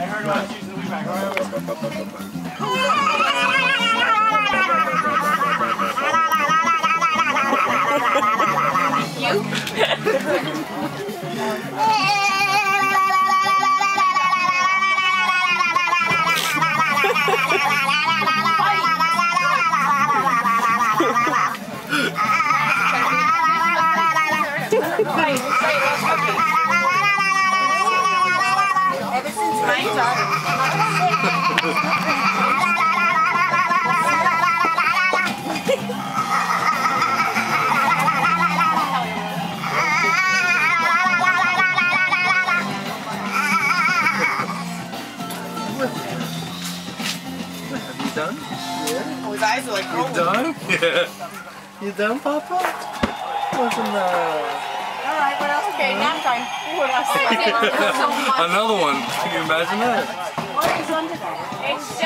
heard about it. She'll be back. Ever since my daughter. Have you done? Yeah. Oh, his eyes are like You done? Yeah. You done, Papa? What's in the... Alright, what else? Okay, nap time. What else? Another one. Can you imagine that? What is under there? It's